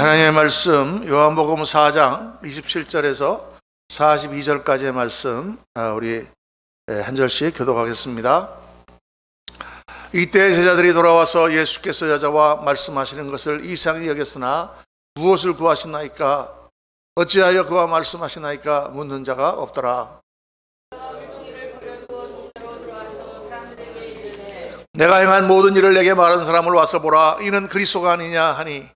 하나님의 말씀 요한복음 4장 27절에서 42절까지의 말씀 우리 한 절씩 교독하겠습니다. 이때 제자들이 돌아와서 예수께서 여자와 말씀하시는 것을 이상히 여겼으나 무엇을 구하시나이까? 어찌하여 그와 말씀하시나이까? 묻는 자가 없더라. 내가 행한 모든 일을 내게 말한 사람을 와서 보라. 이는 그리스도가 아니냐 하니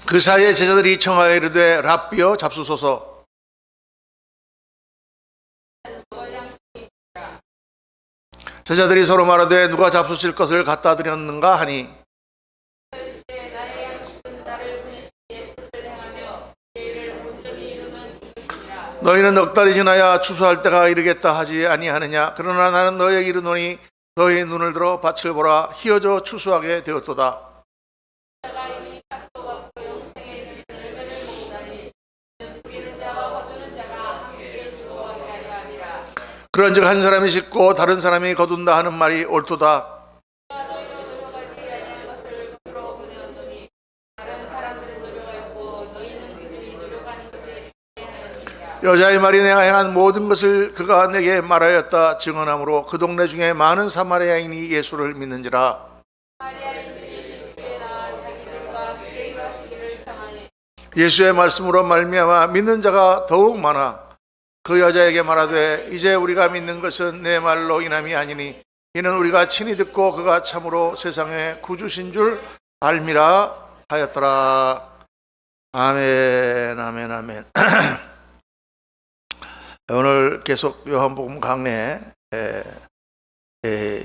그 사이에 제자들이 청하여 이르되 랍비여 잡수소서. 제자들이 서로 말하되 누가 잡수실 것을 갖다 드렸는가 하니 너희는 넉 달이 지나야 추수할 때가 이르겠다 하지 아니하느냐. 그러나 나는 너희에게 이르노니 너희의 눈을 들어 밭을 보라. 희어져 추수하게 되었도다. 그런즉 한 사람이 싣고 다른 사람이 거둔다 하는 말이 옳도다. 여자의 말이 내가 행한 모든 것을 그가 내게 말하였다 증언하므로 그 동네 중에 많은 사마리아인이 예수를 믿는지라. 예수의 말씀으로 말미암아 믿는 자가 더욱 많아 그 여자에게 말하되 이제 우리가 믿는 것은 내 말로 인함이 아니니 이는 우리가 친히 듣고 그가 참으로 세상의 구주신 줄 알미라 하였더라. 아멘, 아멘, 아멘. 오늘 계속 요한복음 강해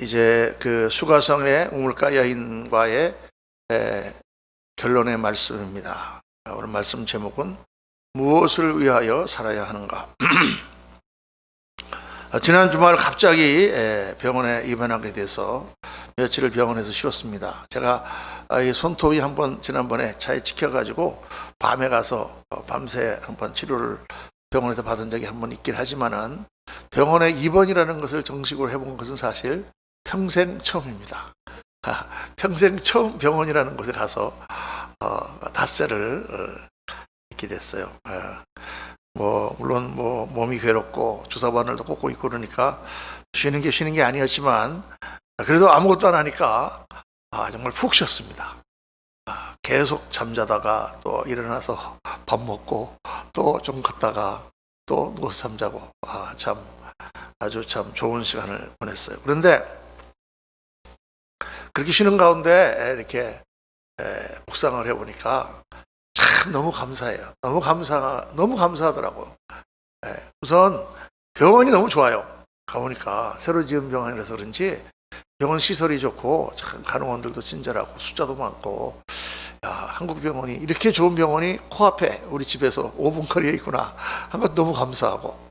이제 그 수가성의 우물가 여인과의 결론의 말씀입니다. 오늘 말씀 제목은 무엇을 위하여 살아야 하는가? 지난 주말 갑자기 병원에 입원하게 돼서 며칠을 병원에서 쉬었습니다. 제가 이 손톱이 한번 지난번에 차에 찍혀가지고 밤에 가서 밤새 한번 치료를 병원에서 받은 적이 한번 있긴 하지만은 병원에 입원이라는 것을 정식으로 해본 것은 사실 평생 처음입니다. 평생 처음 병원이라는 곳에 가서 닷새를 있게 됐어요. 물론 몸이 괴롭고 주사 바늘도 꽂고 있고 그러니까 쉬는 게 아니었지만 그래도 아무것도 안 하니까 정말 푹 쉬었습니다. 계속 잠자다가 또 일어나서 밥 먹고 또 좀 걷다가 또 누워서 잠자고 아주 참 좋은 시간을 보냈어요. 그런데 그렇게 쉬는 가운데 이렇게 묵상을 해보니까 참 너무 감사해요. 너무 감사하더라고요. 우선 병원이 너무 좋아요. 가보니까 새로 지은 병원이라서 그런지 병원 시설이 좋고 참 간호원들도 친절하고 숫자도 많고 한국 병원이 이렇게 좋은 병원이 코앞에 우리 집에서 5분 거리에 있구나 한 것도 너무 감사하고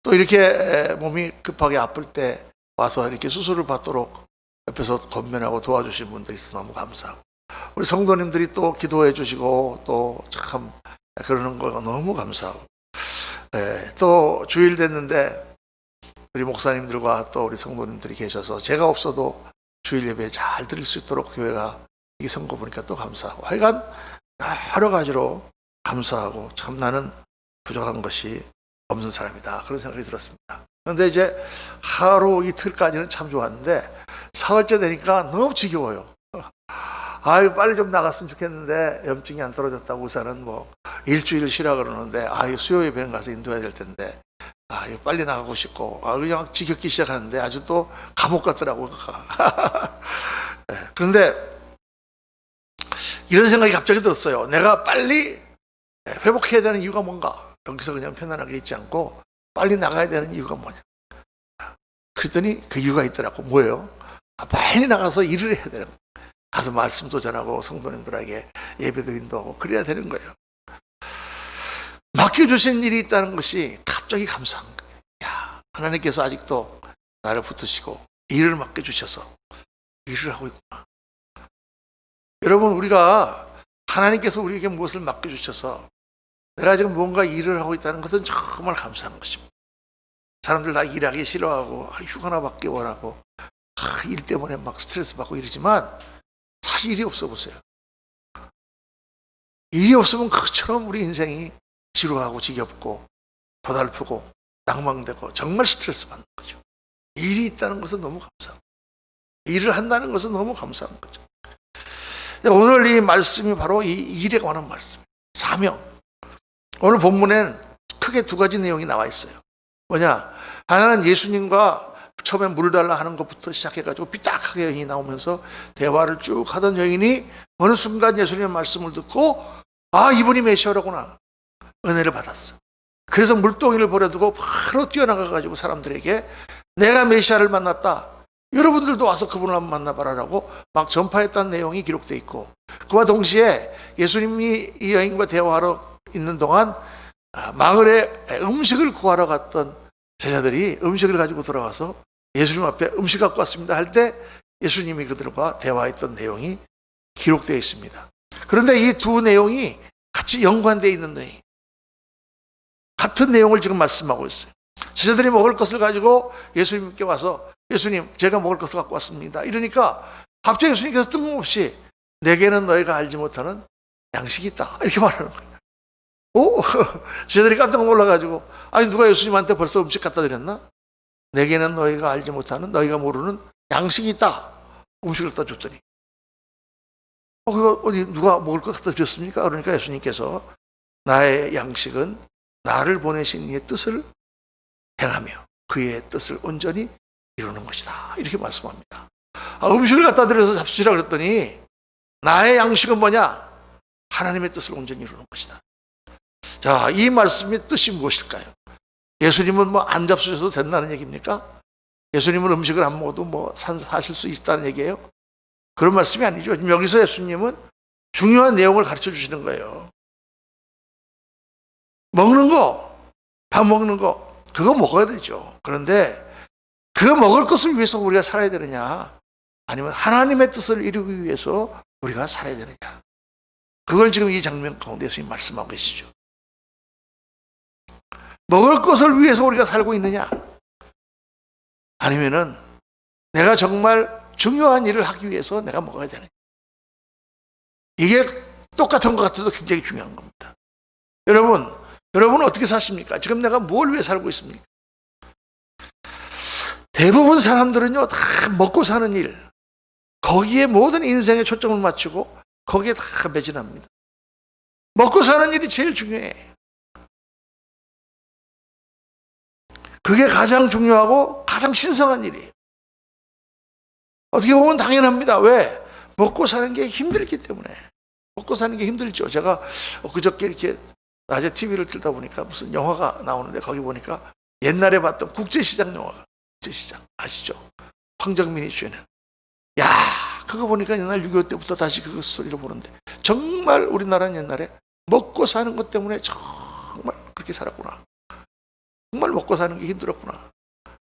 또 이렇게 몸이 급하게 아플 때 와서 이렇게 수술을 받도록 옆에서 건면하고 도와주신 분들이 있어서 너무 감사하고 우리 성도님들이 또 기도해 주시고 또 참 그러는 거가 너무 감사하고 또 주일 됐는데 우리 목사님들과 또 우리 성도님들이 계셔서 제가 없어도 주일 예배 잘 드릴 수 있도록 교회가 이 선거 보니까 또 감사하고 하여간 여러 가지로 감사하고 참 나는 부족한 것이 없는 사람이다 그런 생각이 들었습니다. 그런데 이제 하루 이틀까지는 참 좋았는데 사흘째 되니까 너무 지겨워요. 빨리 좀 나갔으면 좋겠는데 염증이 안 떨어졌다고 의사는 일주일 쉬라 그러는데 수요 예배는 가서 인도해야 될 텐데 빨리 나가고 싶고 그냥 지겹기 시작하는데 아주 또 감옥 같더라고요. 그런데 이런 생각이 갑자기 들었어요. 내가 빨리 회복해야 되는 이유가 뭔가? 여기서 그냥 편안하게 있지 않고 빨리 나가야 되는 이유가 뭐냐? 그랬더니 그 이유가 있더라고. 뭐예요? 빨리 나가서 일을 해야 되는 거예요. 가서 말씀도 전하고 성도님들에게 예배도 인도하고 그래야 되는 거예요. 맡겨주신 일이 있다는 것이 갑자기 감사한 거예요. 하나님께서 아직도 나를 붙드시고 일을 맡겨주셔서 일을 하고 있구나. 여러분, 우리가 하나님께서 우리에게 무엇을 맡겨주셔서 내가 지금 뭔가 일을 하고 있다는 것은 정말 감사한 것입니다. 사람들 다 일하기 싫어하고 휴가나 받기 원하고 일 때문에 막 스트레스 받고 이러지만 사실 일이 없어 보세요. 일이 없으면 그처럼 우리 인생이 지루하고 지겹고 고달프고 낭망되고 정말 스트레스 받는 거죠. 일이 있다는 것은 너무 감사합니다. 일을 한다는 것은 너무 감사한 거죠. 오늘 이 말씀이 바로 이 일에 관한 말씀이에요. 사명. 오늘 본문엔 크게 두 가지 내용이 나와 있어요. 뭐냐? 하나는 예수님과 처음에 물 달라 하는 것부터 시작해가지고 삐딱하게 여인이 나오면서 대화를 쭉 하던 여인이 어느 순간 예수님의 말씀을 듣고 이분이 메시아라구나 은혜를 받았어. 그래서 물동이를 버려두고 바로 뛰어나가가지고 사람들에게 내가 메시아를 만났다, 여러분들도 와서 그분을 한번 만나봐라라고 막 전파했다는 내용이 기록되어 있고, 그와 동시에 예수님이 이 여인과 대화하러 있는 동안 마을에 음식을 구하러 갔던 제자들이 음식을 가지고 돌아와서 예수님 앞에 음식 갖고 왔습니다 할 때 예수님이 그들과 대화했던 내용이 기록되어 있습니다. 그런데 이 두 내용이 같이 연관되어 있는 내용, 같은 내용을 지금 말씀하고 있어요. 제자들이 먹을 것을 가지고 예수님께 와서 예수님, 제가 먹을 것을 갖고 왔습니다 이러니까 갑자기 예수님께서 뜬금없이 내게는 너희가 알지 못하는 양식이 있다 이렇게 말하는 거예요. 제자들이 깜짝 놀라가지고 아니 누가 예수님한테 벌써 음식 갖다 드렸나? 내게는 너희가 알지 못하는, 너희가 모르는 양식이 있다. 음식을 갖다 줬더니 그거 어디 누가 먹을 것 갖다 드렸습니까? 그러니까 예수님께서 나의 양식은 나를 보내신 이의 뜻을 행하며 그의 뜻을 온전히 이루는 것이다 이렇게 말씀합니다. 음식을 갖다 드려서 잡수시라 그랬더니 나의 양식은 뭐냐? 하나님의 뜻을 온전히 이루는 것이다. 자, 이 말씀의 뜻이 무엇일까요? 예수님은 뭐 안 잡수셔도 된다는 얘기입니까? 예수님은 음식을 안 먹어도 뭐 사실 수 있다는 얘기예요? 그런 말씀이 아니죠. 여기서 예수님은 중요한 내용을 가르쳐 주시는 거예요. 먹는 거, 밥 먹는 거, 그거 먹어야 되죠. 그런데 그거 먹을 것을 위해서 우리가 살아야 되느냐? 아니면 하나님의 뜻을 이루기 위해서 우리가 살아야 되느냐? 그걸 지금 이 장면 가운데 예수님이 말씀하고 계시죠. 먹을 것을 위해서 우리가 살고 있느냐? 아니면은 내가 정말 중요한 일을 하기 위해서 내가 먹어야 되느냐? 이게 똑같은 것 같아도 굉장히 중요한 겁니다. 여러분은 어떻게 사십니까? 지금 내가 뭘 위해 살고 있습니까? 대부분 사람들은요, 다 먹고 사는 일, 거기에 모든 인생의 초점을 맞추고 거기에 다 매진합니다. 먹고 사는 일이 제일 중요해. 그게 가장 중요하고 가장 신성한 일이에요. 어떻게 보면 당연합니다. 왜? 먹고 사는 게 힘들기 때문에. 먹고 사는 게 힘들죠. 제가 그저께 이렇게 낮에 TV를 틀다 보니까 무슨 영화가 나오는데 거기 보니까 옛날에 봤던 국제시장 영화가, 국제시장 아시죠? 황정민이 주연은. 야, 그거 보니까 옛날 6.25 때부터 다시 그 스토리를 보는데 정말 우리나라는 옛날에 먹고 사는 것 때문에 정말 그렇게 살았구나. 정말 먹고 사는 게 힘들었구나.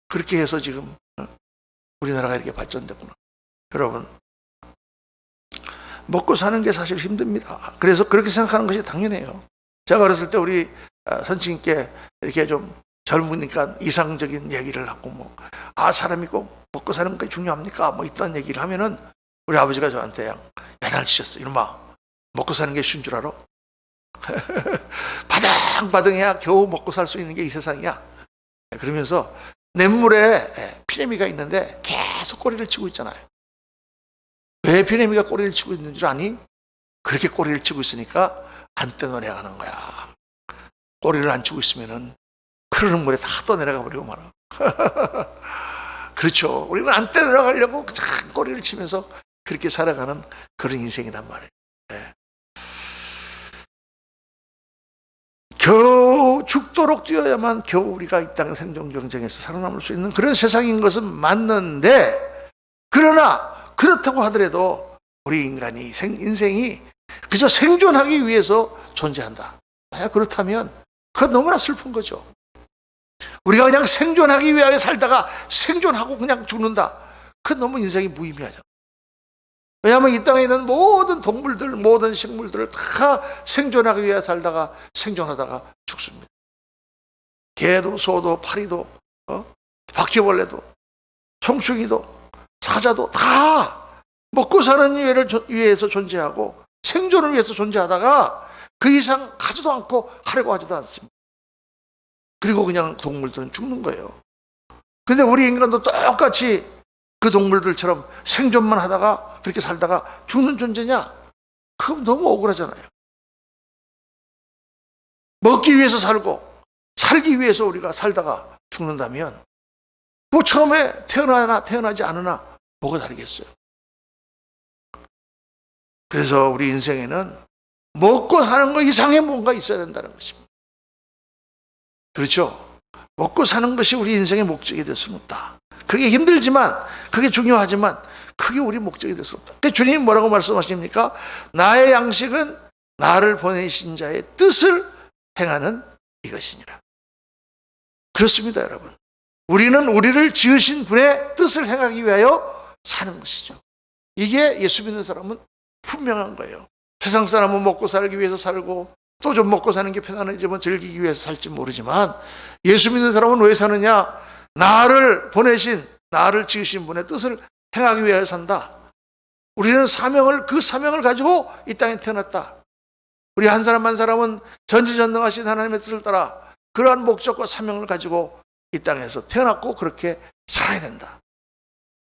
그렇게 해서 지금 우리나라가 이렇게 발전됐구나. 여러분, 먹고 사는 게 사실 힘듭니다. 그래서 그렇게 생각하는 것이 당연해요. 제가 어렸을 때 우리 선생님께 이렇게 좀 젊으니까 이상적인 얘기를 하고 사람이 꼭 먹고 사는 게 중요합니까? 이딴 얘기를 하면은 우리 아버지가 저한테 야단치셨어요. 이놈아, 먹고 사는 게 쉬운 줄 알아? 바등바등해야 겨우 먹고 살 수 있는 게 이 세상이야. 그러면서 냇물에 피레미가 있는데 계속 꼬리를 치고 있잖아요. 왜 피레미가 꼬리를 치고 있는 줄 아니? 그렇게 꼬리를 치고 있으니까 안 떼내려가는 거야. 꼬리를 안 치고 있으면은 흐르는 물에 다 떠내려가 버리고 말아. 그렇죠. 우리는 안 떼내려가려고 꼬리를 치면서 그렇게 살아가는 그런 인생이란 말이에요. 네. 겨우 죽도록 뛰어야만 겨우 우리가 이 땅의 생존 경쟁에서 살아남을 수 있는 그런 세상인 것은 맞는데, 그러나 그렇다고 하더라도 우리 인간이 인생이 그저 생존하기 위해서 존재한다. 만약 그렇다면 그건 너무나 슬픈 거죠. 우리가 그냥 생존하기 위하여 살다가 생존하고 그냥 죽는다. 그건 너무 인생이 무의미하잖아. 왜냐하면 이 땅에 있는 모든 동물들, 모든 식물들을 다 생존하기 위해 살다가 생존하다가 죽습니다. 개도, 소도, 파리도, 바퀴벌레도, 청충이도 사자도 다 먹고 사는 위해서 존재하고 생존을 위해서 존재하다가 그 이상 하지도 않고 하려고 하지도 않습니다. 그리고 그냥 동물들은 죽는 거예요. 근데 우리 인간도 똑같이 그 동물들처럼 생존만 하다가 그렇게 살다가 죽는 존재냐? 그럼 너무 억울하잖아요. 먹기 위해서 살고 살기 위해서 우리가 살다가 죽는다면 뭐 처음에 태어나나 태어나지 않으나 뭐가 다르겠어요? 그래서 우리 인생에는 먹고 사는 거 이상의 뭔가 있어야 된다는 것입니다. 그렇죠? 먹고 사는 것이 우리 인생의 목적이 될 수는 없다. 그게 힘들지만, 그게 중요하지만, 그게 우리 목적이 될 수 없다. 그 주님이 뭐라고 말씀하십니까? 나의 양식은 나를 보내신 자의 뜻을 행하는 이것이니라. 그렇습니다, 여러분. 우리는 우리를 지으신 분의 뜻을 행하기 위하여 사는 것이죠. 이게 예수 믿는 사람은 분명한 거예요. 세상 사람은 먹고 살기 위해서 살고 또 좀 먹고 사는 게 편안해지면 즐기기 위해서 살지 모르지만 예수 믿는 사람은 왜 사느냐? 나를 보내신, 나를 지으신 분의 뜻을 행하기 위하여 산다. 우리는 그 사명을 가지고 이 땅에 태어났다. 우리 한 사람 한 사람은 전지전능하신 하나님의 뜻을 따라 그러한 목적과 사명을 가지고 이 땅에서 태어났고 그렇게 살아야 된다.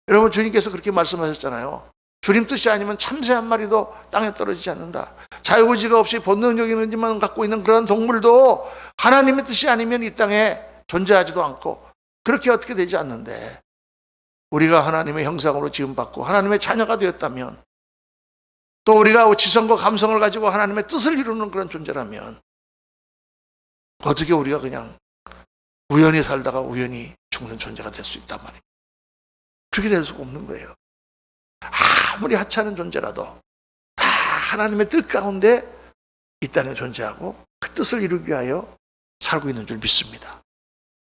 여러분, 주님께서 그렇게 말씀하셨잖아요. 주님 뜻이 아니면 참새 한 마리도 땅에 떨어지지 않는다. 자유의지가 없이 본능적인 의지만 갖고 있는 그런 동물도 하나님의 뜻이 아니면 이 땅에 존재하지도 않고 그렇게 어떻게 되지 않는데, 우리가 하나님의 형상으로 지음받고 하나님의 자녀가 되었다면, 또 우리가 지성과 감성을 가지고 하나님의 뜻을 이루는 그런 존재라면 어떻게 우리가 그냥 우연히 살다가 우연히 죽는 존재가 될 수 있단 말입니다. 그렇게 될 수가 없는 거예요. 아무리 하찮은 존재라도 다 하나님의 뜻 가운데 이 땅에 존재하고 그 뜻을 이루기 위하여 살고 있는 줄 믿습니다.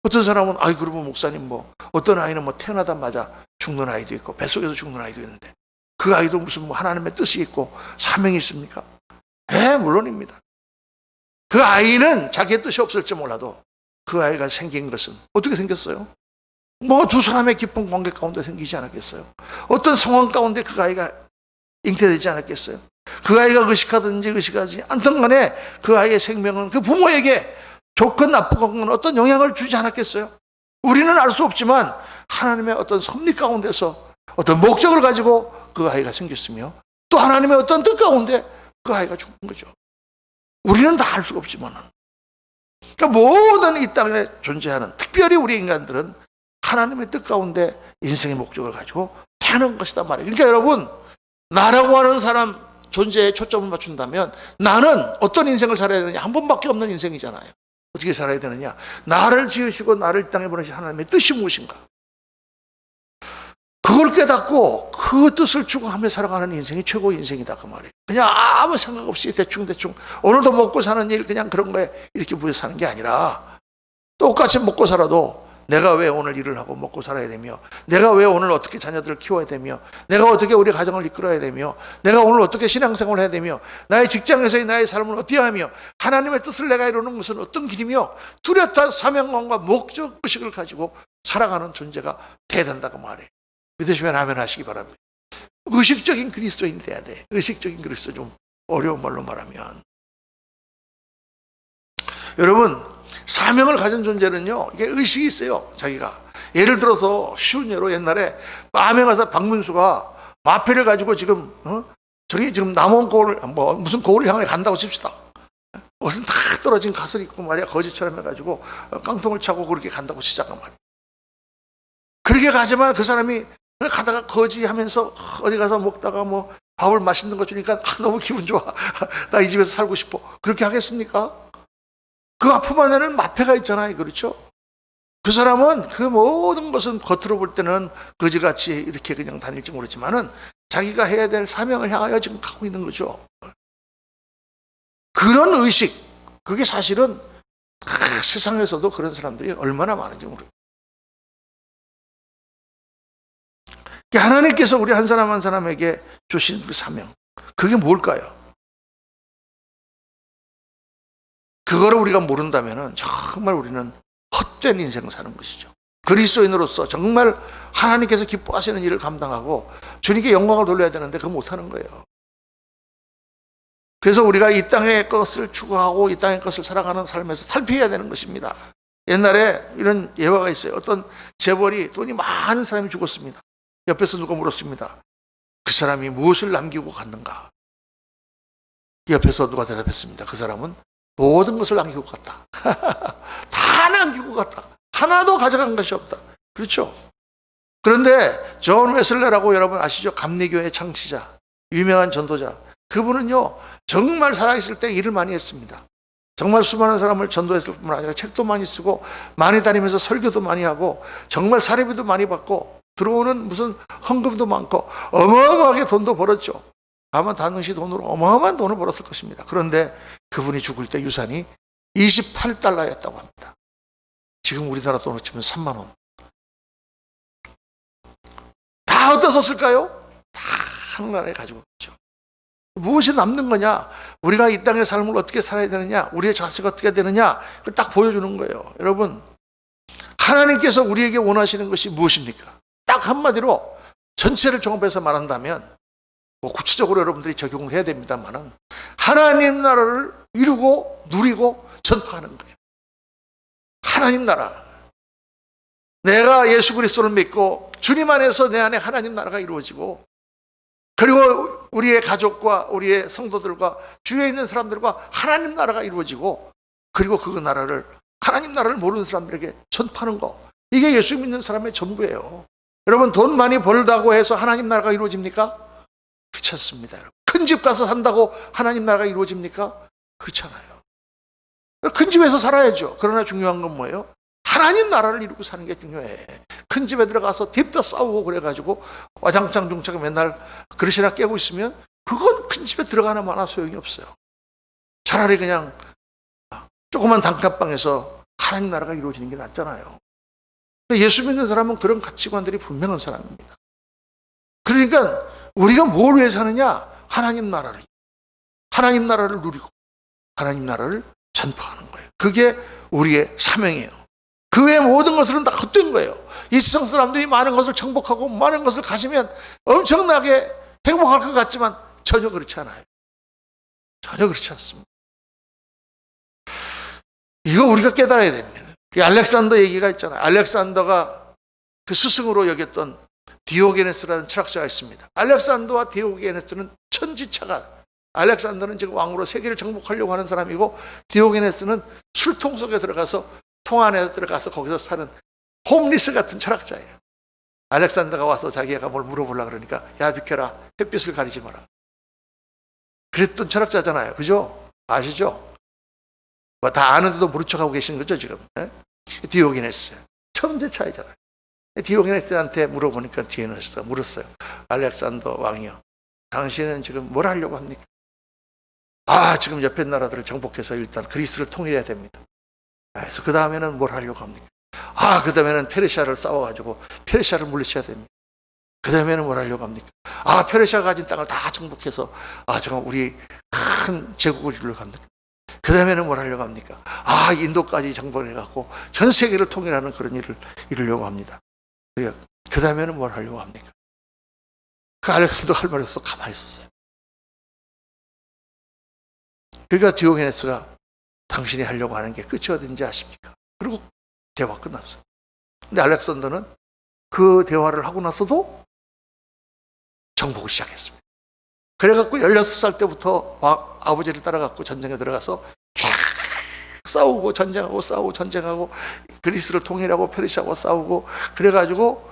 어떤 사람은 그러면 목사님 어떤 아이는 태어나자마자 죽는 아이도 있고 뱃속에서 죽는 아이도 있는데 그 아이도 무슨 하나님의 뜻이 있고 사명이 있습니까? 물론입니다. 그 아이는 자기의 뜻이 없을지 몰라도 그 아이가 생긴 것은 어떻게 생겼어요? 두 사람의 깊은 관계 가운데 생기지 않았겠어요? 어떤 상황 가운데 그 아이가 잉태되지 않았겠어요? 그 아이가 의식하든지 의식하지 않든 간에 그 아이의 생명은 그 부모에게 좋건 나쁘건 어떤 영향을 주지 않았겠어요? 우리는 알 수 없지만 하나님의 어떤 섭리 가운데서 어떤 목적을 가지고 그 아이가 생겼으며 또 하나님의 어떤 뜻 가운데 그 아이가 죽은 거죠. 우리는 다 알 수가 없지만, 그러니까 모든 이 땅에 존재하는, 특별히 우리 인간들은 하나님의 뜻 가운데 인생의 목적을 가지고 사는 것이단 말이에요. 그러니까 여러분, 나라고 하는 사람 존재에 초점을 맞춘다면 나는 어떤 인생을 살아야 되느냐? 한 번밖에 없는 인생이잖아요. 어떻게 살아야 되느냐? 나를 지으시고 나를 이 땅에 보내신 하나님의 뜻이 무엇인가? 그걸 깨닫고 그 뜻을 추구하며 살아가는 인생이 최고의 인생이다, 그 말이에요. 그냥 아무 생각 없이 대충 오늘도 먹고 사는 일 그냥 그런 거에 이렇게 부여 사는 게 아니라, 똑같이 먹고 살아도 내가 왜 오늘 일을 하고 먹고 살아야 되며, 내가 왜 오늘 어떻게 자녀들을 키워야 되며, 내가 어떻게 우리 가정을 이끌어야 되며, 내가 오늘 어떻게 신앙생활을 해야 되며, 나의 직장에서의 나의 삶을 어떻게 하며, 하나님의 뜻을 내가 이루는 것은 어떤 길이며, 뚜렷한 사명감과 목적의식을 가지고 살아가는 존재가 돼야 된다고 말해요. 믿으시면 아멘 하시기 바랍니다. 의식적인 그리스도인이 돼야 돼. 의식적인 그리스도, 좀 어려운 말로 말하면, 여러분, 사명을 가진 존재는요, 이게 의식이 있어요. 자기가 예를 들어서 쉬운 예로, 옛날에 밤에 가서 박문수가 마패를 가지고 저기 지금 남원 고을 무슨 고을을 향해 간다고 칩시다. 무슨 다 떨어진 갓을 입고 말이야, 거지처럼 해가지고 깡통을 차고 그렇게 간다고 시작한 말이야. 그렇게 가지만 그 사람이 가다가 거지하면서 어디 가서 먹다가 밥을 맛있는 거 주니까 너무 기분 좋아, 나 이 집에서 살고 싶어, 그렇게 하겠습니까? 그 아픔 안에는 마패가 있잖아요. 그렇죠? 그 사람은 그 모든 것은 겉으로 볼 때는 거지같이 이렇게 그냥 다닐지 모르지만은 자기가 해야 될 사명을 향하여 지금 가고 있는 거죠. 그런 의식, 그게 사실은 세상에서도 그런 사람들이 얼마나 많은지 모르겠어요. 하나님께서 우리 한 사람 한 사람에게 주신 그 사명, 그게 뭘까요? 그거를 우리가 모른다면 정말 우리는 헛된 인생을 사는 것이죠. 그리스도인으로서 정말 하나님께서 기뻐하시는 일을 감당하고 주님께 영광을 돌려야 되는데 그거 못하는 거예요. 그래서 우리가 이 땅의 것을 추구하고 이 땅의 것을 살아가는 삶에서 살펴야 되는 것입니다. 옛날에 이런 예화가 있어요. 어떤 재벌이 돈이 많은 사람이 죽었습니다. 옆에서 누가 물었습니다. 그 사람이 무엇을 남기고 갔는가? 옆에서 누가 대답했습니다. 그 사람은 모든 것을 남기고 갔다. 다 남기고 갔다. 하나도 가져간 것이 없다. 그렇죠? 그런데 존 웨슬레라고 여러분 아시죠? 감리교의 창시자, 유명한 전도자. 그분은요, 정말 살아있을 때 일을 많이 했습니다. 정말 수많은 사람을 전도했을 뿐만 아니라 책도 많이 쓰고 많이 다니면서 설교도 많이 하고 정말 사례비도 많이 받고 들어오는 무슨 헌금도 많고 어마어마하게 돈도 벌었죠. 아마 당시 돈으로 어마어마한 돈을 벌었을 것입니다. 그런데 그분이 죽을 때 유산이 28달러였다고 합니다. 지금 우리나라 돈으로 치면 3만 원. 다 어디다 썼을까요? 다 하늘나라에 가지고 있죠. 무엇이 남는 거냐? 우리가 이 땅의 삶을 어떻게 살아야 되느냐? 우리의 자세가 어떻게 되느냐? 그걸 딱 보여주는 거예요. 여러분, 하나님께서 우리에게 원하시는 것이 무엇입니까? 딱 한마디로 전체를 종합해서 말한다면 뭐 구체적으로 여러분들이 적용을 해야 됩니다만은 하나님 나라를 이루고 누리고 전파하는 거예요. 하나님 나라. 내가 예수 그리스도를 믿고 주님 안에서 내 안에 하나님 나라가 이루어지고 그리고 우리의 가족과 우리의 성도들과 주위에 있는 사람들과 하나님 나라가 이루어지고 그리고 그 나라를 하나님 나라를 모르는 사람들에게 전파하는 거. 이게 예수 믿는 사람의 전부예요. 여러분 돈 많이 벌다고 해서 하나님 나라가 이루어집니까? 그렇지 않습니다. 큰 집 가서 산다고 하나님 나라가 이루어집니까? 그렇지 않아요. 큰 집에서 살아야죠. 그러나 중요한 건 뭐예요? 하나님 나라를 이루고 사는 게 중요해. 큰 집에 들어가서 딥다 싸우고 그래가지고 와장창 중창 맨날 그릇이나 깨고 있으면 그건 큰 집에 들어가나 마나 소용이 없어요. 차라리 그냥 조그만 단칸방에서 하나님 나라가 이루어지는 게 낫잖아요. 예수 믿는 사람은 그런 가치관들이 분명한 사람입니다. 그러니까 우리가 뭘 위해 사느냐? 하나님 나라를 누리고 하나님 나라를 전파하는 거예요. 그게 우리의 사명이에요. 그 외의 모든 것들은 다 헛된 거예요. 이 세상 사람들이 많은 것을 정복하고 많은 것을 가지면 엄청나게 행복할 것 같지만 전혀 그렇지 않아요. 전혀 그렇지 않습니다. 이거 우리가 깨달아야 됩니다. 알렉산더 얘기가 있잖아요. 알렉산더가 그 스승으로 여겼던 디오게네스라는 철학자가 있습니다. 알렉산더와 디오게네스는 천지차가. 알렉산더는 지금 왕으로 세계를 정복하려고 하는 사람이고 디오게네스는 술통 속에 들어가서 통 안에 들어가서 거기서 사는 홈리스 같은 철학자예요. 알렉산더가 와서 자기가 뭘 물어보려고 그러니까 야 비켜라, 햇빛을 가리지 마라. 그랬던 철학자잖아요. 그죠? 아시죠? 뭐 다 아는데도 모른 척하고 계신 거죠 지금. 디오게네스 천재 차이잖아요. 디오게네스한테 물어보니까 디오게네스가 물었어요. 알렉산더 왕이요, 당신은 지금 뭘 하려고 합니까? 지금 옆에 나라들을 정복해서 일단 그리스를 통일해야 됩니다. 그래서 그 다음에는 뭘 하려고 합니까? 그 다음에는 페르시아를 싸워가지고 페르시아를 물리쳐야 됩니다. 그 다음에는 뭘 하려고 합니까? 페르시아가 가진 땅을 다 정복해서 정말 우리 큰 제국을 이루려고 합니다. 그 다음에는 뭘 하려고 합니까? 인도까지 정복해갖고 전 세계를 통일하는 그런 일을 이루려고 합니다. 그 다음에는 뭘 하려고 합니까? 그 알렉산더가 할 말이 없어 가만히 있었어요. 그러니까 디오게네스가 당신이 하려고 하는 게 끝이 어딘지 아십니까? 그리고 대화 끝났어요. 근데 알렉산더는 그 대화를 하고 나서도 정복을 시작했습니다. 그래갖고 16살 때부터 아버지를 따라갖고 전쟁에 들어가서 싸우고 전쟁하고 그리스를 통일하고 페르시아하고 싸우고 그래가지고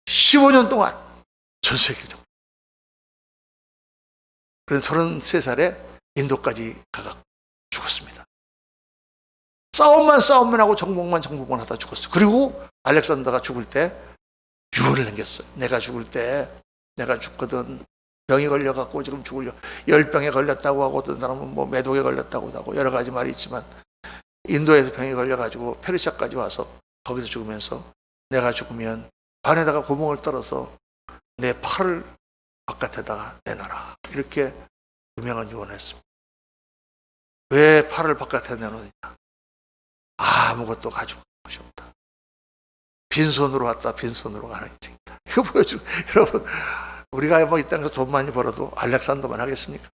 15년 동안 전 세계를 정복. 그래서 33살에 인도까지 가가 죽었습니다. 싸움만 하고 정복만 하다 죽었어요. 그리고 알렉산더가 죽을 때 유언을 남겼어요. 내가 죽을 때 내가 죽거든 병이 걸려갖고 지금 죽으려고 열병에 걸렸다고 하고 어떤 사람은 뭐 매독에 걸렸다고 하고 여러 가지 말이 있지만 인도에서 병이 걸려가지고 페르시아까지 와서 거기서 죽으면서 내가 죽으면 반에다가 구멍을 뚫어서 내 팔을 바깥에다가 내놔라. 이렇게 유명한 유언을 했습니다. 왜 팔을 바깥에 내놓느냐? 아무것도 가지고 것이 없다. 빈손으로 왔다 빈손으로 가는 인생이다. 이거 보여주고 여러분, 우리가 뭐 이 땅에서 돈 많이 벌어도 알렉산더만 하겠습니까?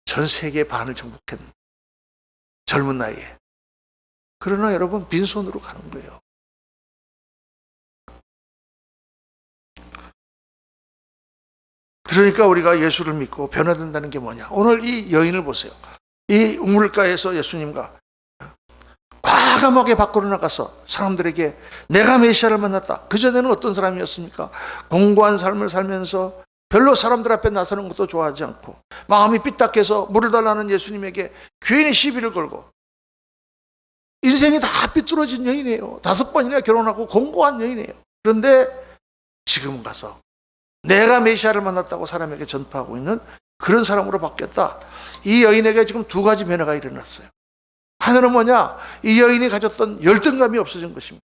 전 세계 반을 정복했는 젊은 나이에. 그러나 여러분, 빈손으로 가는 거예요. 그러니까 우리가 예수를 믿고 변화된다는 게 뭐냐? 오늘 이 여인을 보세요. 이 우물가에서 예수님과 과감하게 밖으로 나가서 사람들에게 내가 메시아를 만났다. 그전에는 어떤 사람이었습니까? 공고한 삶을 살면서 별로 사람들 앞에 나서는 것도 좋아하지 않고 마음이 삐딱해서 물을 달라는 예수님에게 괜히 시비를 걸고, 인생이 다 삐뚤어진 여인이에요. 5번이나 결혼하고 공고한 여인이에요. 그런데 지금 가서 내가 메시아를 만났다고 사람에게 전파하고 있는 그런 사람으로 바뀌었다. 이 여인에게 지금 2가지 변화가 일어났어요. 하나는 뭐냐? 이 여인이 가졌던 열등감이 없어진 것입니다.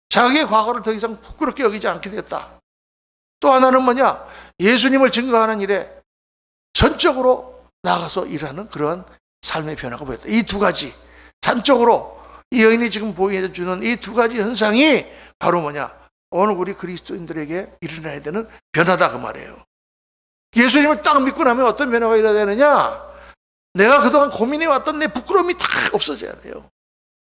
자기의 과거를 더 이상 부끄럽게 여기지 않게 됐다. 또 하나는 뭐냐? 예수님을 증거하는 일에 전적으로 나가서 일하는 그러한 삶의 변화가 보였다. 이 2가지, 단적으로 이 여인이 지금 보여주는 이 2가지 현상이 바로 뭐냐? 오늘 우리 그리스도인들에게 일어나야 되는 변화다, 그 말이에요. 예수님을 딱 믿고 나면 어떤 변화가 일어나야 되느냐? 내가 그동안 고민해왔던 내 부끄러움이 다 없어져야 돼요.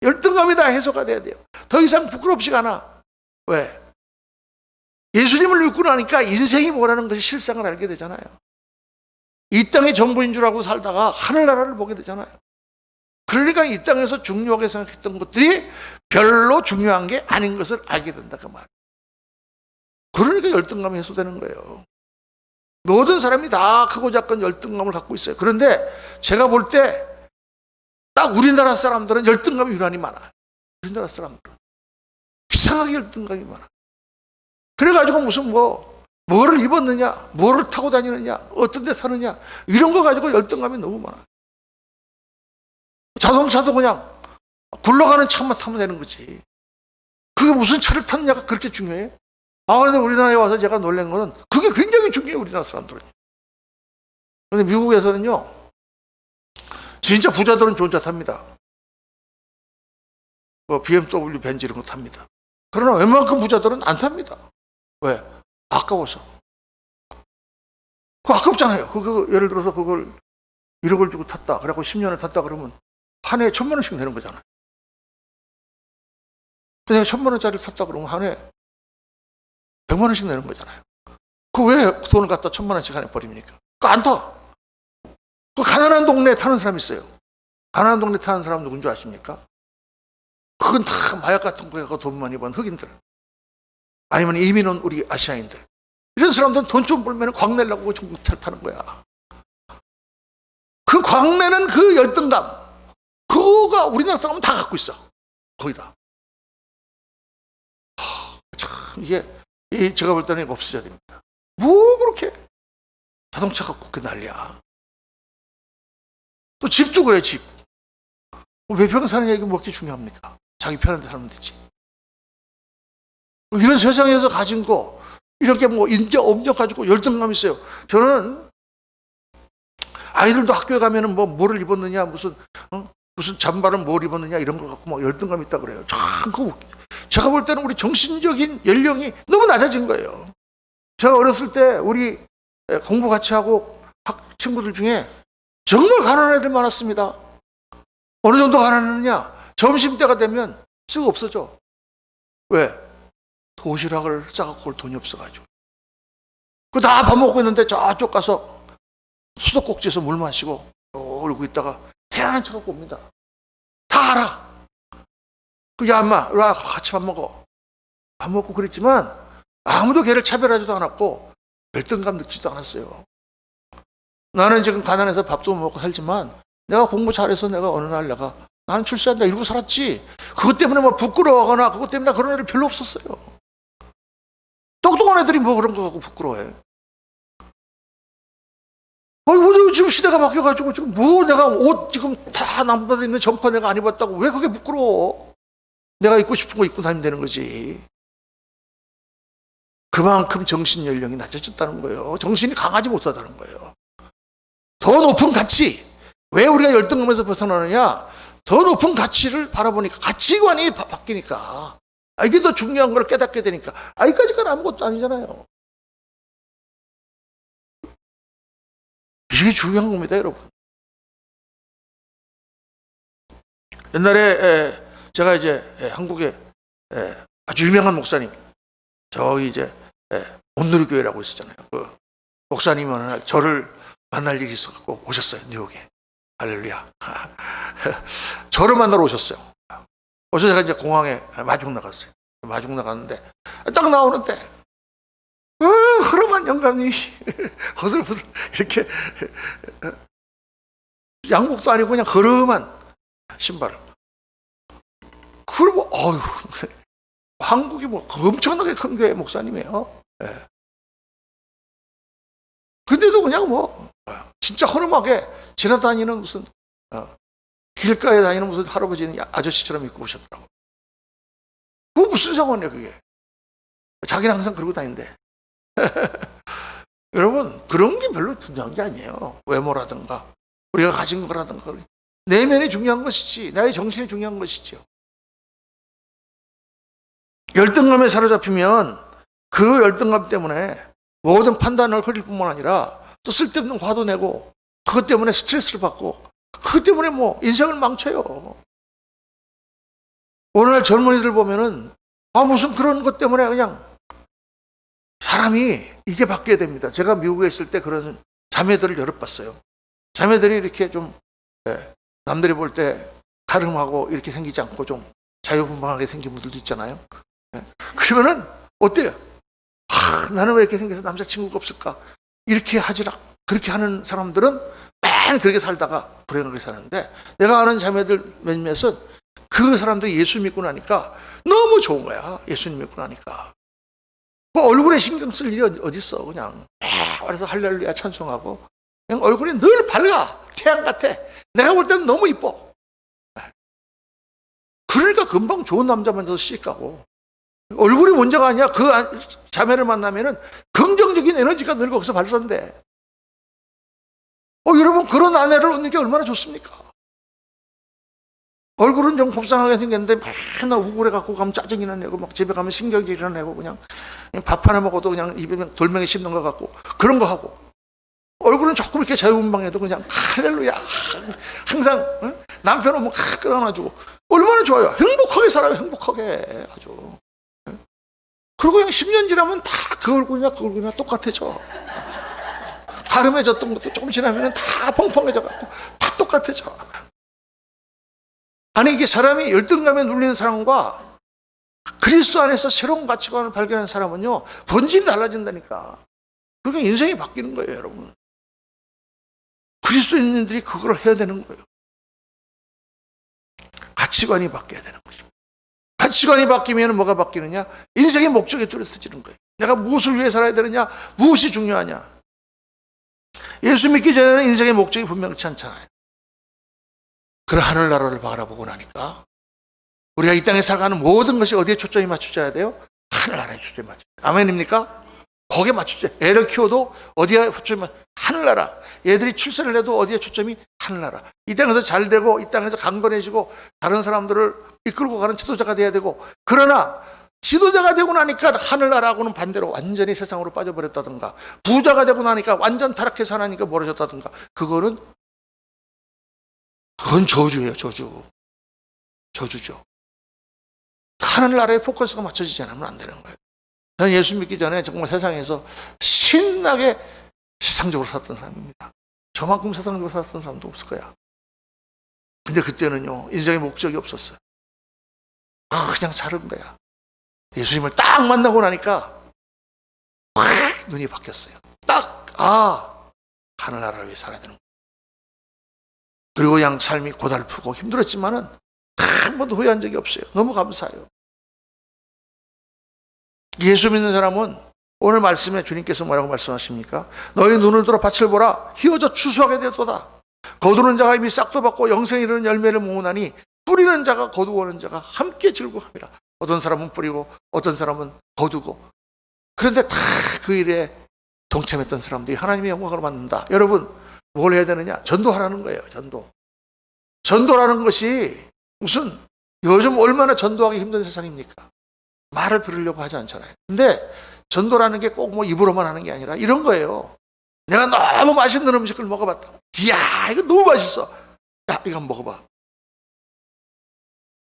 열등감이 다 해소가 돼야 돼요. 더 이상 부끄럽지가 않아. 왜? 예수님을 믿고 나니까 인생이 뭐라는 것이 실상을 알게 되잖아요. 이 땅의 전부인 줄 알고 살다가 하늘나라를 보게 되잖아요. 그러니까 이 땅에서 중요하게 생각했던 것들이 별로 중요한 게 아닌 것을 알게 된다, 그 말. 그러니까 열등감이 해소되는 거예요. 모든 사람이 다 크고 작은 열등감을 갖고 있어요. 그런데 제가 볼 때 딱 우리나라 사람들은 열등감이 유난히 많아요. 우리나라 사람들은 이상하게 열등감이 많아. 그래가지고 무슨 뭐를 입었느냐, 뭐를 타고 다니느냐, 어떤 데 사느냐, 이런 거 가지고 열등감이 너무 많아. 자동차도 그냥 굴러가는 차만 타면 되는 거지. 그게 무슨 차를 타느냐가 그렇게 중요해? 그런데 우리나라에 와서 제가 놀란 거는 그게 굉장히 중요해요, 우리나라 사람들은. 그런데 미국에서는요, 진짜 부자들은 좋은 차 탑니다. BMW, 벤츠 이런 거 탑니다. 그러나 웬만큼 부자들은 안 탑니다. 왜? 아까워서. 그거 아깝잖아요. 예를 들어서 그걸 1억을 주고 탔다. 그래갖고 10년을 탔다 그러면 한 해에 1,000만 원씩 내는 거잖아요. 그냥 1,000만 원짜리를 탔다 그러면 한 해에 100만 원씩 내는 거잖아요. 그 왜 돈을 갖다 1,000만 원씩 안에 버립니까? 그거 안 타. 그 가난한 동네에 타는 사람이 있어요. 가난한 동네 타는 사람 누군 줄 아십니까? 그건 다 마약 같은 거에 돈 많이 번 흑인들. 아니면 이민 온 우리 아시아인들. 이런 사람들은 돈 좀 벌면 광내려고 중국차를 타는 거야. 그 광내는 그 열등감, 그거가 우리나라 사람은 다 갖고 있어. 거의 다. 참, 이게 제가 볼 때는 이거 없어져야 됩니다. 뭐 그렇게 자동차 갖고 그렇게 난리야. 또 집도 그래, 집. 몇 평 사는 얘기 뭐 그렇게 중요합니까? 자기 편한 데 살면 되지. 이런 세상에서 가진 거, 이렇게 인정, 업적 가지고 열등감 있어요. 저는 아이들도 학교에 가면은 뭐를 입었느냐, 무슨 잠바를 뭘 입었느냐, 이런 거 갖고 열등감 있다 그래요. 참, 제가 볼 때는 우리 정신적인 연령이 너무 낮아진 거예요. 제가 어렸을 때 우리 공부 같이 하고 친구들 중에 정말 가난한 애들 많았습니다. 어느 정도 가난하느냐? 점심때가 되면 쓱 없어져. 왜? 도시락을 싸갖고 올 돈이 없어가지고. 다 밥 먹고 있는데 저쪽 가서 수도꼭지에서 물 마시고 그러고 있다가 태양한 척 갖고 옵니다. 다 알아. 야, 인마, 와, 같이 밥 먹어. 밥 먹고 그랬지만 아무도 걔를 차별하지도 않았고 열등감 느끼지도 않았어요. 나는 지금 가난해서 밥도 못 먹고 살지만 내가 공부 잘해서 내가 어느 날 나는 출세한다 이러고 살았지. 그것 때문에 부끄러워하거나 그것 때문에 그런 애들 별로 없었어요. 똑똑한 애들이 그런 거 갖고 부끄러워해. 지금 시대가 바뀌어가지고 지금 내가 옷 지금 다 남보다 있는 점퍼 내가 안 입었다고 왜 그게 부끄러워? 내가 입고 싶은 거 입고 다니면 되는 거지. 그만큼 정신 연령이 낮아졌다는 거예요. 정신이 강하지 못하다는 거예요. 더 높은 가치. 왜 우리가 열등감에서 벗어나느냐? 더 높은 가치를 바라보니까 가치관이 바뀌니까 이게 더 중요한 걸 깨닫게 되니까 이까지가 아무것도 아니잖아요. 이게 중요한 겁니다, 여러분. 옛날에 제가 이제 한국에 아주 유명한 목사님, 저희 이제 온누리교회라고 있었잖아요. 그 목사님이 어느 날 저를 만날 일이 있어서 오셨어요, 뉴욕에. 할렐루야. 저를 만나러 오셨어요. 그래서 제가 이제 공항에 마중 나갔어요. 마중 나갔는데 딱 나오는데 흐름한 영감이 허들허들 이렇게 양복도 아니고 그냥 흐름한 신발을. 그리고 한국이 뭐 엄청나게 큰 교회 목사님이에요. 네. 근데도 그냥 뭐 진짜 허름하게 지나다니는 무슨 길가에 다니는 무슨 할아버지는 아저씨처럼 입고 오셨더라고요. 그거 무슨 상관이에요, 그게. 자기는 항상 그러고 다닌대. 여러분, 그런 게 별로 중요한 게 아니에요. 외모라든가 우리가 가진 거라든가 내면이 중요한 것이지 나의 정신이 중요한 것이죠. 열등감에 사로잡히면 그 열등감 때문에 모든 판단을 흐릴 뿐만 아니라 또 쓸데없는 화도 내고 그것 때문에 스트레스를 받고 그것 때문에 뭐 인생을 망쳐요. 오늘날 젊은이들 보면은 무슨 그런 것 때문에 그냥 사람이 이게 바뀌어야 됩니다. 제가 미국에 있을 때 그런 자매들을 여러 봤어요. 자매들이 이렇게 좀 남들이 볼 때 가름하고 이렇게 생기지 않고 좀 자유분방하게 생긴 분들도 있잖아요. 그러면은 어때요? 나는 왜 이렇게 생겨서 남자친구가 없을까? 이렇게 그렇게 하는 사람들은 맨 그렇게 살다가 불행하게 사는데, 내가 아는 자매들 몇몇은 그 사람들이 예수 믿고 나니까 너무 좋은 거야. 예수님 믿고 나니까. 뭐 얼굴에 신경 쓸 일이 어딨어. 그냥 그래서 할렐루야 찬송하고 그냥 얼굴이 늘 밝아. 태양 같아. 내가 볼 때는 너무 이뻐. 그러니까 금방 좋은 남자 만나서 시집가고. 얼굴이 문제가 아니야. 그 자매를 만나면은 긍정적인 에너지가 늘 거기서 발산돼. 여러분, 그런 아내를 얻는 게 얼마나 좋습니까? 얼굴은 좀 곱상하게 생겼는데 맨날 우울해 갖고 가면 짜증이 나내고 막 집에 가면 신경질이 나내고 그냥 밥 하나 먹어도 그냥 입에 돌멩이 씹는 것 같고 그런 거 하고, 얼굴은 조금 이렇게 자유분방해도 그냥 할렐루야 항상 남편 오면 끌어안아주고 얼마나 좋아요. 행복하게 살아요. 행복하게 아주. 그리고 그냥 10년 지나면 다 그 얼굴이나 똑같아져. 가름해졌던 것도 조금 지나면 다 펑펑해져 갖고 다 똑같아져. 아니, 이게 사람이 열등감에 눌리는 사람과 그리스도 안에서 새로운 가치관을 발견한 사람은요, 본질이 달라진다니까. 그러니까 인생이 바뀌는 거예요, 여러분. 그리스도인들이 그걸 해야 되는 거예요. 가치관이 바뀌어야 되는 것입니다. 가치관이 바뀌면 뭐가 바뀌느냐? 인생의 목적이 뚜렷해지는 거예요. 내가 무엇을 위해 살아야 되느냐? 무엇이 중요하냐? 예수 믿기 전에는 인생의 목적이 분명치 않잖아요. 그런 하늘나라를 바라보고 나니까 우리가 이 땅에 살아가는 모든 것이 어디에 초점이 맞춰져야 돼요? 하늘나라에 초점이 맞춰져요. 아멘입니까? 거기에 맞추죠. 애를 키워도 어디에 초점이 맞춰? 하늘나라. 얘들이 출세를 해도 어디에 초점이? 하늘나라. 이 땅에서 잘 되고 이 땅에서 강건해지고 다른 사람들을 이끌고 가는 지도자가 돼야 되고, 그러나 지도자가 되고 나니까 하늘나라하고는 반대로 완전히 세상으로 빠져버렸다든가, 부자가 되고 나니까 완전 타락해서 하나님께 멀어졌다든가, 그건 저주예요. 저주죠. 하늘나라에 포커스가 맞춰지지 않으면 안 되는 거예요. 저는 예수 믿기 전에 정말 세상에서 신나게 세상적으로 살았던 사람입니다. 저만큼 세상적으로 살았던 사람도 없을 거야. 근데 그때는요, 인생의 목적이 없었어요. 그냥 사는 거야. 예수님을 딱 만나고 나니까 확 눈이 바뀌었어요. 하늘나라를 위해 살아야 되는 거예요. 그리고 그냥 삶이 고달프고 힘들었지만은 한 번도 후회한 적이 없어요. 너무 감사해요. 예수 믿는 사람은 오늘 말씀에 주님께서 뭐라고 말씀하십니까? 너희 눈을 들어 밭을 보라. 희어져 추수하게 되었도다. 거두는 자가 이미 싹도 받고 영생에 이르는 열매를 모으나니 뿌리는 자가 거두어오는 자가 함께 즐거워합니다. 어떤 사람은 뿌리고 어떤 사람은 거두고, 그런데 다 그 일에 동참했던 사람들이 하나님의 영광을 받는다. 여러분, 뭘 해야 되느냐? 전도하라는 거예요. 전도. 전도라는 것이 무슨 요즘 얼마나 전도하기 힘든 세상입니까? 말을 들으려고 하지 않잖아요. 근데 전도라는 게 꼭 뭐 입으로만 하는 게 아니라 이런 거예요. 내가 너무 맛있는 음식을 먹어봤다. 이야, 이거 너무 맛있어. 야, 이거 한번 먹어봐.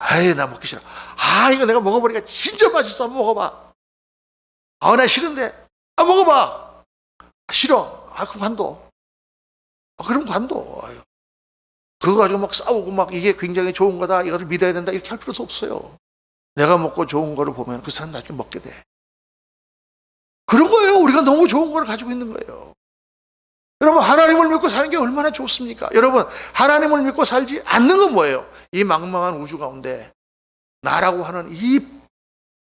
아이, 나 먹기 싫어. 아, 이거 내가 먹어보니까 진짜 맛있어. 한번 먹어봐. 아, 나 싫은데. 아, 먹어봐. 싫어. 아, 그럼 관둬. 아, 그럼 관둬. 아유. 그거 가지고 막 싸우고 막 이게 굉장히 좋은 거다. 이것을 믿어야 된다. 이렇게 할 필요도 없어요. 내가 먹고 좋은 거를 보면 그 사람 나중에 먹게 돼. 그런 거예요. 우리가 너무 좋은 걸 가지고 있는 거예요. 여러분, 하나님을 믿고 사는 게 얼마나 좋습니까? 여러분, 하나님을 믿고 살지 않는 건 뭐예요? 이 망망한 우주 가운데 나라고 하는 이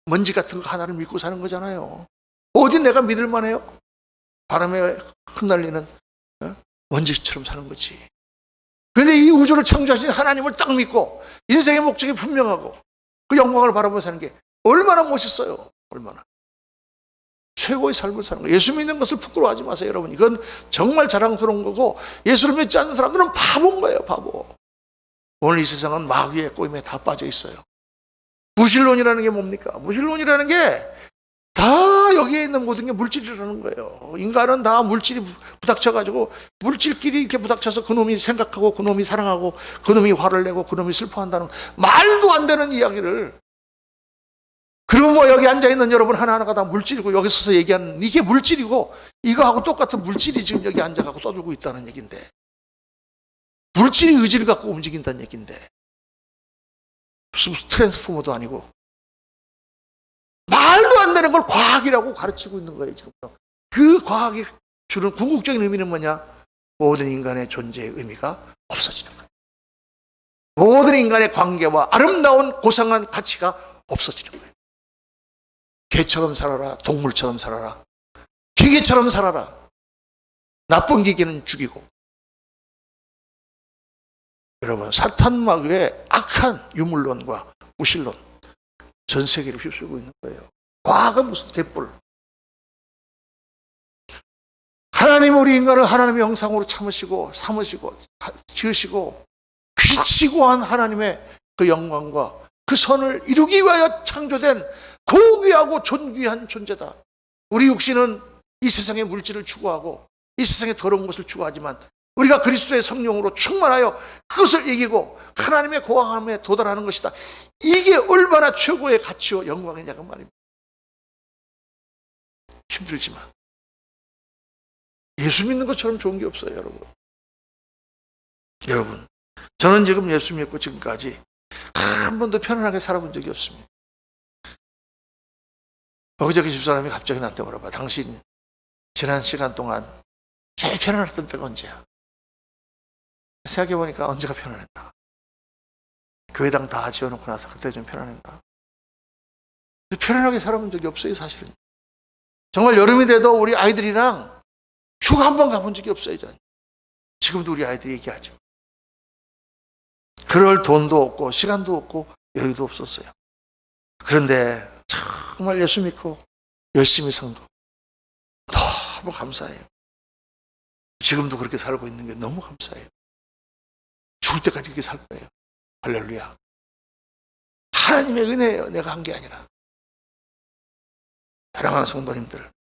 먼지 같은 거 하나를 믿고 사는 거잖아요. 어디 내가 믿을 만해요? 바람에 흩날리는 먼지처럼 사는 거지. 그런데 이 우주를 창조하신 하나님을 딱 믿고 인생의 목적이 분명하고 그 영광을 바라보며 사는 게 얼마나 멋있어요. 얼마나. 최고의 삶을 사는 거예요. 예수 믿는 것을 부끄러워하지 마세요, 여러분. 이건 정말 자랑스러운 거고, 예수를 믿지 않는 사람들은 바보인 거예요, 바보. 오늘 이 세상은 마귀의 꼬임에 다 빠져 있어요. 무신론이라는 게 뭡니까? 무신론이라는 게 다 여기에 있는 모든 게 물질이라는 거예요. 인간은 다 물질이 부닥쳐가지고 물질끼리 이렇게 부닥쳐서 그놈이 생각하고 그놈이 사랑하고 그놈이 화를 내고 그놈이 슬퍼한다는 말도 안 되는 이야기를. 그리고 뭐 여기 앉아있는 여러분 하나하나가 다 물질이고 여기 서서 얘기하는 이게 물질이고 이거하고 똑같은 물질이 지금 여기 앉아가고 떠들고 있다는 얘기인데, 물질이 의지를 갖고 움직인다는 얘기인데 무슨 트랜스포머도 아니고 말도 안 되는 걸 과학이라고 가르치고 있는 거예요 지금. 그 과학이 주는 궁극적인 의미는 뭐냐? 모든 인간의 존재의 의미가 없어지는 거예요. 모든 인간의 관계와 아름다운 고상한 가치가 없어지는 거예요. 개처럼 살아라, 동물처럼 살아라, 기계처럼 살아라. 나쁜 기계는 죽이고. 여러분, 사탄 마귀의 악한 유물론과 무신론 전 세계를 휩쓸고 있는 거예요. 과학은 무슨 대뿔. 하나님 우리 인간을 하나님의 형상으로 참으시고 삼으시고 지으시고 비치고 한 하나님의 그 영광과 그 선을 이루기 위하여 창조된 고귀하고 존귀한 존재다. 우리 육신은 이 세상의 물질을 추구하고 이 세상의 더러운 것을 추구하지만 우리가 그리스도의 성령으로 충만하여 그것을 이기고 하나님의 고왕함에 도달하는 것이다. 이게 얼마나 최고의 가치와 영광이냐고 말입니다. 힘들지만 예수 믿는 것처럼 좋은 게 없어요, 여러분. 여러분, 저는 지금 예수 믿고 지금까지 한 번도 편안하게 살아본 적이 없습니다. 어저께 집사람이 갑자기 나한테 물어봐. 당신 지난 시간 동안 제일 편안했던 때가 언제야? 생각해보니까 언제가 편안했나? 교회당 다 지어놓고 나서 그때 좀 편안했나? 편안하게 살아본 적이 없어요, 사실은. 정말 여름이 돼도 우리 아이들이랑 휴가 한 번 가본 적이 없어요, 저는. 지금도 우리 아이들이 얘기하죠. 그럴 돈도 없고 시간도 없고 여유도 없었어요. 그런데 정말 예수 믿고 열심히 산거 너무 감사해요. 지금도 그렇게 살고 있는 게 너무 감사해요. 죽을 때까지 그렇게 살 거예요. 할렐루야. 하나님의 은혜예요. 내가 한 게 아니라. 사랑하는 성도님들,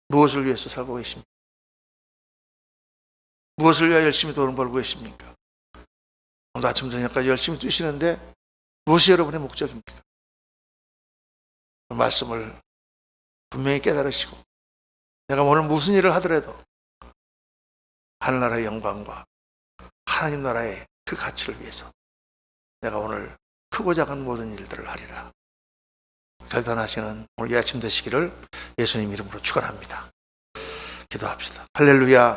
무엇을 위해서 살고 계십니까? 무엇을 위하여 열심히 돈을 벌고 계십니까? 오늘 아침 저녁까지 열심히 뛰시는데 무엇이 여러분의 목적입니까? 그 말씀을 분명히 깨달으시고, 내가 오늘 무슨 일을 하더라도 하늘나라의 영광과 하나님 나라의 그 가치를 위해서 내가 오늘 크고 작은 모든 일들을 하리라 결단하시는 오늘 이 아침 되시기를 예수님 이름으로 축원합니다. 기도합시다. 할렐루야.